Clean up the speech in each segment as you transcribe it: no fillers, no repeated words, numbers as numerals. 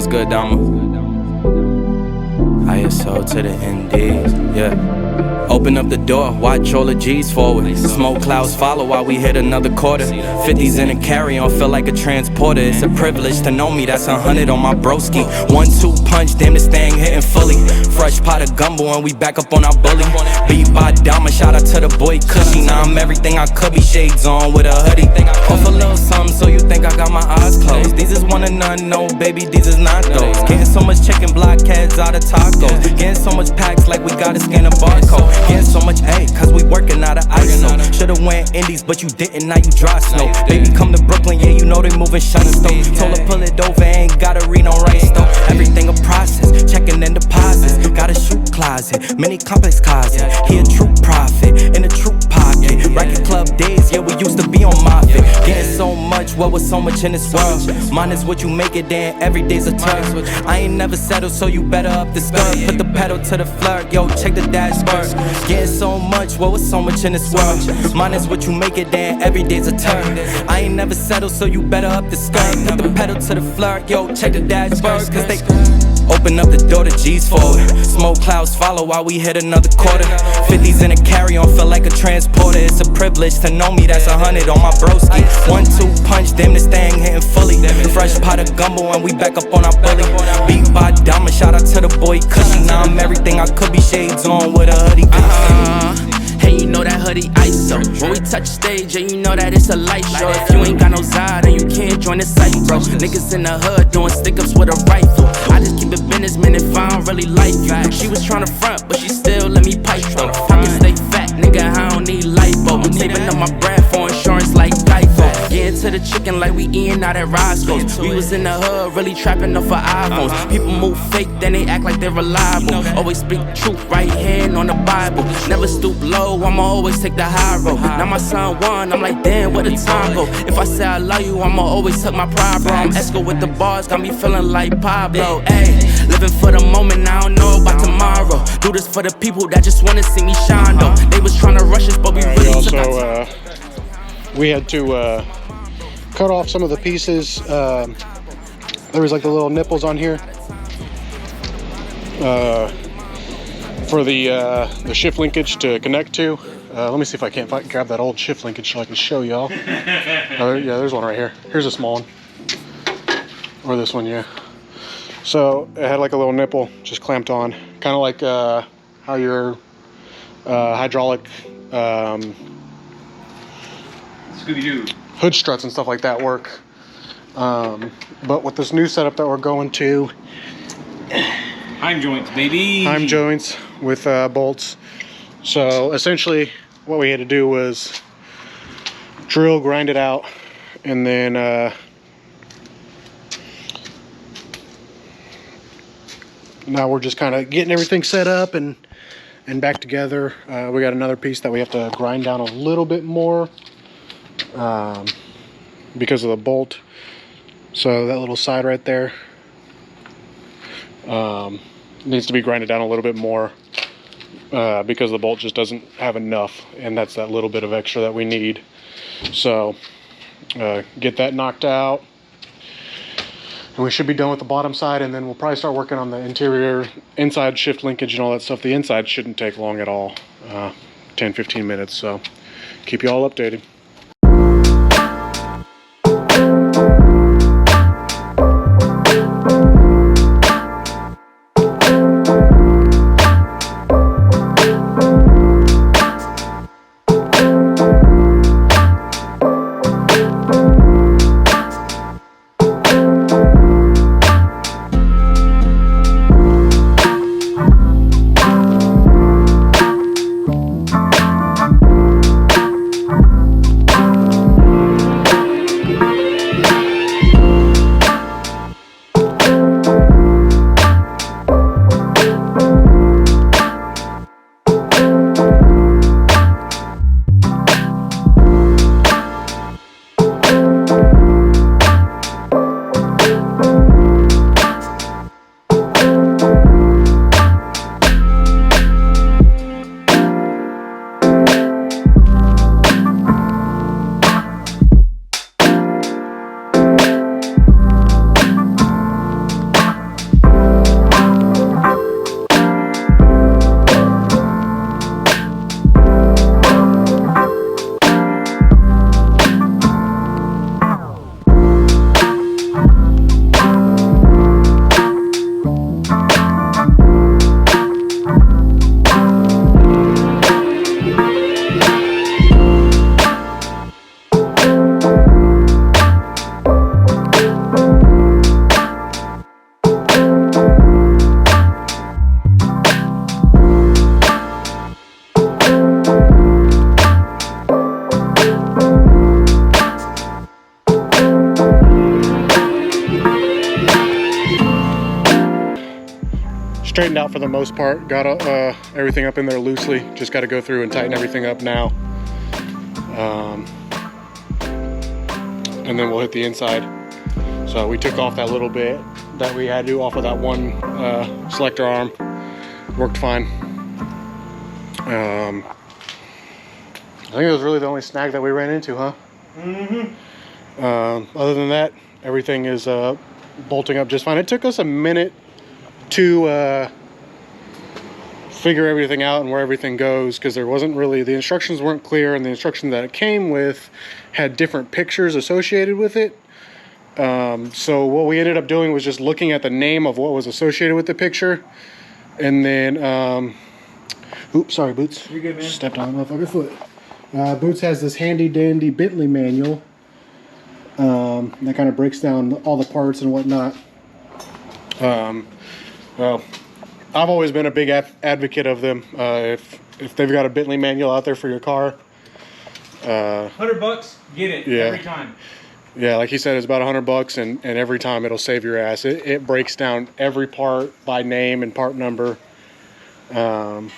good, Dama? ISO to the NDs, yeah. Open up the door, watch all the G's forward. Smoke clouds follow while we hit another quarter. 50s in a carry-on, feel like a transporter. It's a privilege to know me, that's 100 on my broski. 1-2 punch, damn this thing hitting fully. Fresh pot of gumbo and we back up on our bully. Beat by Dama, shout out to the boy Cushy. Now I'm everything I could be, shades on with a hoodie. Off a little something so you think I got my eyes closed. These is one of none, no baby, these is not those. Getting so much chicken blockheads out of tacos. Getting so much packs like we gotta scan a barcode. Getting so much A, cause we working out of ISO. Should've went Indies, but you didn't, now you dry snow. Baby come to Brooklyn, yeah, you know they moving Shutterstone. Told her pull it over, ain't gotta read on rice though. Everything a process, checking in deposits. Got a shoe closet, many complex closet. He a true prophet, in a true pocket. Racket club days, yeah, we used to be on Moffitt. Getting so much, what was so much in this world? Mine is what you make it, then every day's a turn. I ain't never settled, so you better up the skirt. Put the pedal to the flirt, yo, check the dashboard. Getting so much, what was so much in this world? Mine is what you make it, then every day's a turn. I ain't never settled, so you better up the skirt. Put the pedal to the flirt, yo, check the dashboard. Cause they open up the door to G's forward. Smoke clouds follow while we hit another quarter. 50s in a carry-on, feel like a transporter. It's a privilege to know me, that's 100 on my broski. 1-2 punch, damn this thing hitting fully. Fresh pot of gumbo and we back up on our bully. Beat by Dama, shout out to the boy Cushy. Now I'm everything I could be, shades on with a hoodie. Hey, you know that hoodie ISO. When we touch stage, yeah, you know that it's a light show. If you ain't got no Zod, then you can't join the site, bro. Niggas in the hood doing stick-ups with a rifle. I just keep it business, man, if I don't really like you. She was tryna front, but she still let me pipe though. Pockets stay fat, nigga, I don't need lipo. I'm saving up my bread for insurance like Geico. Getting to the chicken like we eating out at Roscoe's. We was in the hood, really trapping up for iPhones. People move fake, then they act like they're reliable. Always speak truth, right hand on the Bible. Never stoop low, I'ma always take the high road. Now my son won, I'm like, damn, where the time go? If I say I love you, I'ma always tuck my pride, bro. I'm Esco with the bars, got me feeling like Pablo. Ayy, living for the moment, I don't know about tomorrow. Do this for the people that just wanna see me shine, though. They was trying to rush us, but we really took our time. We had to cut off some of the pieces. There was like the little nipples on here for the shift linkage to connect to. Let me see if I can't grab that old shift linkage so I can show y'all. Yeah, there's one right here. Here's a small one. Or this one, yeah. So it had like a little nipple just clamped on. Kind of like how your hydraulic hood struts and stuff like that work. But with this new setup that we're going to, Heim joints, baby. Heim joints with bolts. So essentially what we had to do was drill, grind it out, and then now we're just kind of getting everything set up and back together. We got another piece that we have to grind down a little bit more because of the bolt. So that little side right there needs to be grinded down a little bit more because the bolt just doesn't have enough, and that's that little bit of extra that we need. So get that knocked out, and we should be done with the bottom side, and then we'll probably start working on the interior, inside shift linkage and all that stuff. The inside shouldn't take long at all, 10-15 minutes, so keep you all updated. straightened out for the most part. Got everything up in there loosely. Just got to go through and tighten everything up now. And then we'll hit the inside. So we took off that little bit that we had to do off of that one selector arm. Worked fine. I think it was really the only snag that we ran into, huh? Mm-hmm. Other than that, everything is bolting up just fine. It took us a minute to figure everything out and where everything goes, because there wasn't really, the instructions weren't clear, and the instruction that it came with had different pictures associated with it. So what we ended up doing was just looking at the name of what was associated with the picture, and then oops, sorry, Boots. You're good, man. Stepped on a motherfucker's foot. Boots has this handy dandy Bentley manual that kind of breaks down all the parts and whatnot. Well, I've always been a big advocate of them. If they've got a Bentley manual out there for your car, $100, get it every time. Yeah, like he said, it's about $100, and every time it'll save your ass. It breaks down every part by name and part number. And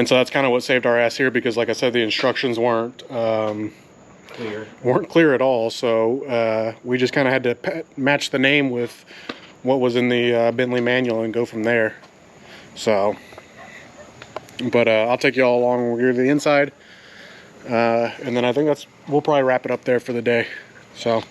so that's kind of what saved our ass here, because like I said, the instructions weren't clear at all. So we just kind of had to match the name with what was in the Bentley manual and go from there. So, but I'll take you all along when we get to the inside. And then I think we'll probably wrap it up there for the day. So